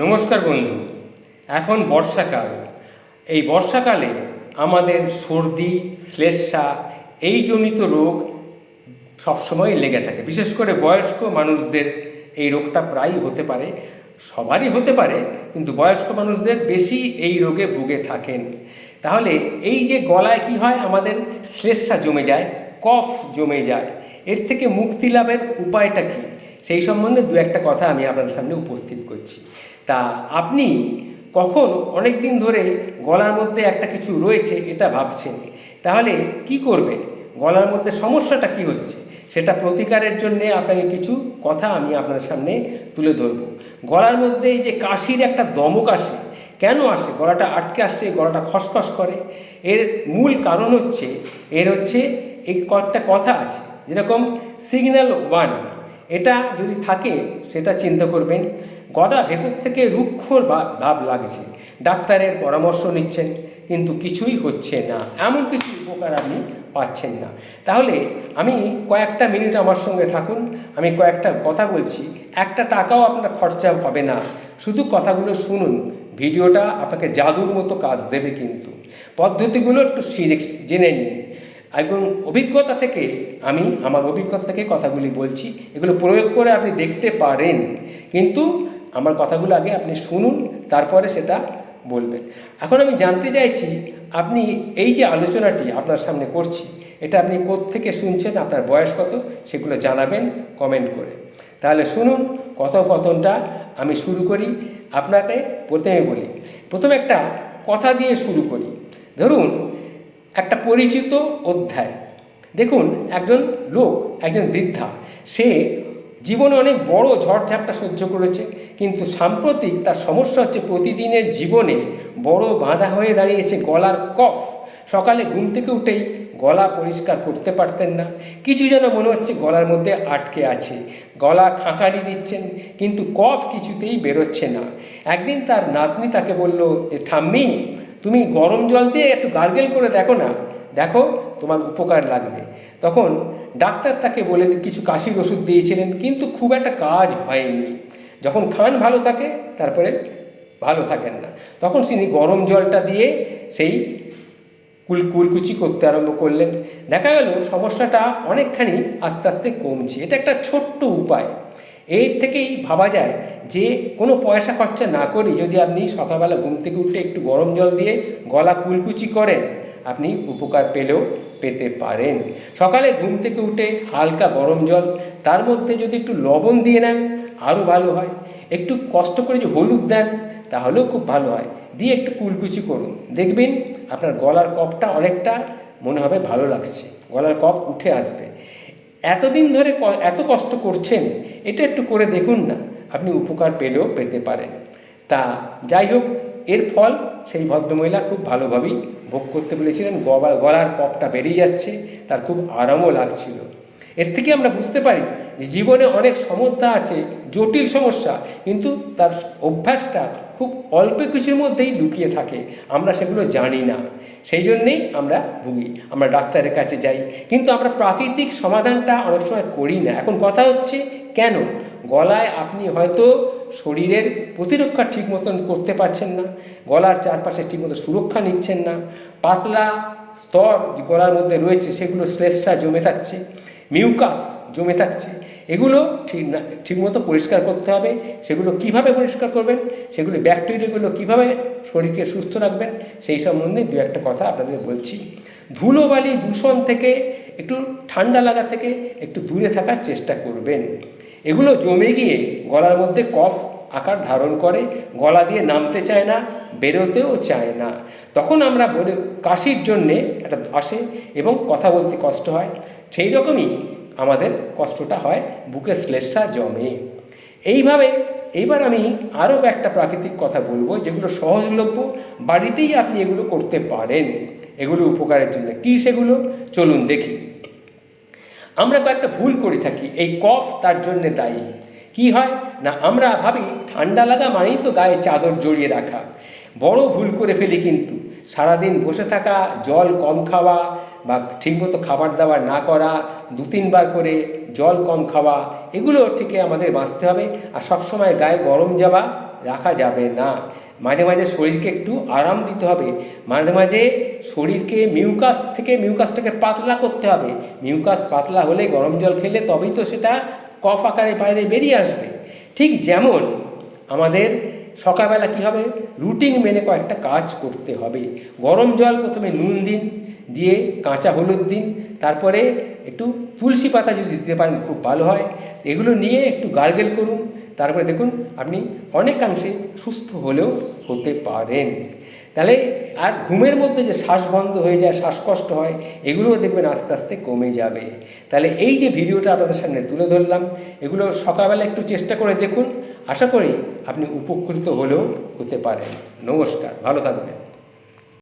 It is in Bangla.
নমস্কার বন্ধু। এখন বর্ষাকাল। এই বর্ষাকালে আমাদের সর্দি, শ্লেষ্মা এই জনিত রোগ সবসময় লেগে থাকে। বিশেষ করে বয়স্ক মানুষদের এই রোগটা প্রায়ই হতে পারে, সবারই হতে পারে, কিন্তু বয়স্ক মানুষদের বেশি এই রোগে ভুগে থাকেন। তাহলে এই যে গলায় কি হয়, আমাদের শ্লেষ্মা জমে যায়, কফ জমে যায়, এর থেকে মুক্তি লাভের উপায়টা কী, সেই সম্বন্ধে দু একটা কথা আমি আপনাদের সামনে উপস্থিত করছি। তা আপনি কখন অনেক দিন ধরে গলার মধ্যে একটা কিছু রয়েছে এটা ভাবছেন, তাহলে কি করবেন? গলার মধ্যে সমস্যাটা কি হচ্ছে সেটা প্রতিকারের জন্যে আপনাকে কিছু কথা আমি আপনাদের সামনে তুলে ধরব। গলার মধ্যে এই যে কাশির একটা দমক আসে, কেন আসে? গলাটা আটকে আসছে, গলাটা খসখস করে, এর মূল কারণ হচ্ছে এই কয়েকটা কথা আছে, যেরকম সিগন্যাল 1, এটা যদি থাকে সেটা চিন্তা করবেন। গলা ভেতর থেকে রুক্ষ ভাব লাগছে, ডাক্তারের পরামর্শ নিচ্ছেন কিন্তু কিছুই হচ্ছে না, এমন কিছু উপকার আপনি পাচ্ছেন না। তাহলে আমি কয়েকটা মিনিট আমার সঙ্গে থাকুন, আমি কয়েকটা কথা বলছি, একটা টাকাও আপনার খরচা হবে না, শুধু কথাগুলো শুনুন। ভিডিওটা আপনাকে জাদুর মতো কাজ দেবে, কিন্তু পদ্ধতিগুলো একটু জেনে নিন। একদম অভিজ্ঞতা থেকে আমি আমার অভিজ্ঞতা থেকে কথাগুলি বলছি, এগুলো প্রয়োগ করে আপনি দেখতে পারেন, কিন্তু আমার কথাগুলো আগে আপনি শুনুন, তারপরে সেটা বলবেন। এখন আমি জানতে চাইছি, আপনি এই যে আলোচনাটি আপনার সামনে করছি, এটা আপনি কোত্থেকে শুনছেন, আপনার বয়স কত, সেগুলো জানাবেন কমেন্ট করে। তাহলে শুনুন কথোপকথনটা। আমি শুরু করি। আপনাকে প্রথমে বলি, প্রথমে একটা কথা দিয়ে শুরু করি। ধরুন একটা পরিচিত অধ্যায়। দেখুন, একজন লোক, একজন বৃদ্ধা, সে জীবনে অনেক বড় ঝড়ঝাপটা সহ্য করেছে, কিন্তু সাম্প্রতিক তার সমস্যা হচ্ছে প্রতিদিনের জীবনে বড় বাধা হয়ে দাঁড়িয়েছে গলার কফ। সকালে ঘুম থেকে উঠেই গলা পরিষ্কার করতে পারতেন না, কিছু যেন মনে হচ্ছে গলার মধ্যে আটকে আছে, গলা খাঁকারি দিচ্ছেন কিন্তু কফ কিছুতেই বেরোচ্ছে না। একদিন তার নাতনি তাকে বলল যে, ঠাম্মি, তুমি গরম জল দিয়ে একটু গার্গেল করে দেখো না, দেখো তোমার উপকার লাগবে। তখন ডাক্তার তাকে বলে কিছু কাশির ওষুধ দিয়েছিলেন, কিন্তু খুব একটা কাজ হয়নি। যখন খান ভালো থাকে, তারপরে ভালো থাকেন না। তখন তিনি গরম জলটা দিয়ে সেই কুলকুচি করতে আরম্ভ করলেন। দেখা গেল সমস্যাটা অনেকখানি আস্তে আস্তে কমছে। এটা একটা ছোট্ট উপায়। এর থেকেই ভাবা যায় যে কোনো পয়সা খরচা না করি যদি আপনি সকালবেলা ঘুম থেকে উঠে একটু গরম জল দিয়ে গলা কুলকুচি করেন, আপনি উপকার পেতে পারেন। সকালে ঘুম থেকে উঠে হালকা গরম জল, তার মধ্যে যদি একটু লবণ দিয়ে নেন আরও ভালো হয়। একটু কষ্ট করে যে হলুদ দেন, তাহলেও খুব ভালো হয়। দিয়ে একটু কুলকুচি করুন, দেখবেন আপনার গলার কফটা অনেকটা মনে হবে ভালো লাগছে, গলার কফ উঠে আসবে। এতদিন ধরে এত কষ্ট করছেন, এটা একটু করে দেখুন না, আপনি উপকার পেতে পারেন। তা যাই হোক, এর ফল সেই ভদ্রমহিলা খুব ভালোভাবেই ভোগ করতে বলেছিলেন। গলার কফটা বেরিয়ে যাচ্ছে, তার খুব আরামও লাগছিল। এর থেকে আমরা বুঝতে পারি যে জীবনে অনেক সমস্যা আছে, জটিল সমস্যা, কিন্তু তার অভ্যাসটা খুব অল্প কিছুর মধ্যেই লুকিয়ে থাকে, আমরা সেগুলো জানি না, সেই জন্যেই আমরা ভুগি। আমরা ডাক্তারের কাছে যাই, কিন্তু আমরা প্রাকৃতিক সমাধানটা অনেক সময় করি না। এখন কথা হচ্ছে কেন? গলায় আপনি হয়তো শরীরের প্রতিরক্ষা ঠিক মতন করতে পারছেন না, গলার চারপাশে ঠিকমতো সুরক্ষা নিচ্ছেন না, পাতলা স্তর গলার মধ্যে রয়েছে সেগুলো শ্লেষ্মা জমে থাকছে, মিউকাস জমে থাকছে, এগুলো ঠিকমতো পরিষ্কার করতে হবে। সেগুলো কিভাবে পরিষ্কার করবেন, সেগুলো ব্যাকটেরিয়াগুলো কিভাবে শরীরকে সুস্থ রাখবেন, সেই সম্বন্ধে দু একটা কথা আপনাদের বলছি। ধুলোবালি দূষণ থেকে, একটু ঠান্ডা লাগা থেকে একটু দূরে থাকার চেষ্টা করবেন। এগুলো জমে গিয়ে গলার মধ্যে কফ আকার ধারণ করে, গলা দিয়ে নামতে চায় না, বেরোতেও চায় না। তখন আমরা কাশির জন্যে একটা আসে এবং কথা বলতে কষ্ট হয়। সেই রকমই আমাদের কষ্টটা হয়, বুকে শ্লেষ্মা জমে। এইবার আমি আরও একটা প্রাকৃতিক কথা বলবো, যেগুলো সহজলভ্য, বাড়িতেই আপনি এগুলো করতে পারেন এগুলো উপকারের জন্য। কী সেগুলো? চলুন দেখি। আমরা কয়েকটা ভুল করে থাকি, এই কফ তার জন্যে দায়ী। কি হয় না, আমরা ভাবি ঠান্ডা লাগা মানেই তো গায়ে চাদর জড়িয়ে রাখা। বড় ভুল করে ফেলি কিন্তু। সারাদিন বসে থাকা, জল কম খাওয়া বা ঠিকমতো খাবার দাবার না করা, 2-3 বার করে জল কম খাওয়া, এগুলো থেকে আমাদের বাঁচতে হবে। আর সবসময় গায়ে গরম জামা রাখা যাবে না। মাঝে মাঝে শরীরকে একটু আরাম দিতে হবে, মাঝে মাঝে শরীরকে মিউকাসটাকে পাতলা করতে হবে। মিউকাস পাতলা হলে গরম জল খেলে তবেই তো সেটা কফ আকারে বাইরে বেরিয়ে আসবে। ঠিক যেমন আমাদের সকালবেলা কী হবে, রুটিন মেনে কয়েকটা কাজ করতে হবে। গরম জল প্রথমে নুন দিন, দিয়ে কাঁচা হলুদ দিন, তারপরে একটু তুলসী পাতা যদি দিতে পারেন খুব ভালো হয়। এগুলো নিয়ে একটু গার্গেল করুন, তারপরে দেখুন আপনি অনেকাংশে সুস্থ হলেও হতে পারেন। তাহলে আর ঘুমের মধ্যে যে শ্বাস বন্ধ হয়ে যায়, শ্বাসকষ্ট হয়, এগুলোও দেখবেন আস্তে আস্তে কমে যাবে। তাহলে এই যে ভিডিওটা আপনাদের সামনে তুলে ধরলাম, এগুলো সকালবেলা একটু চেষ্টা করে দেখুন, আশা করি আপনি উপকৃত হলেও হতে পারেন। নমস্কার, ভালো থাকবেন।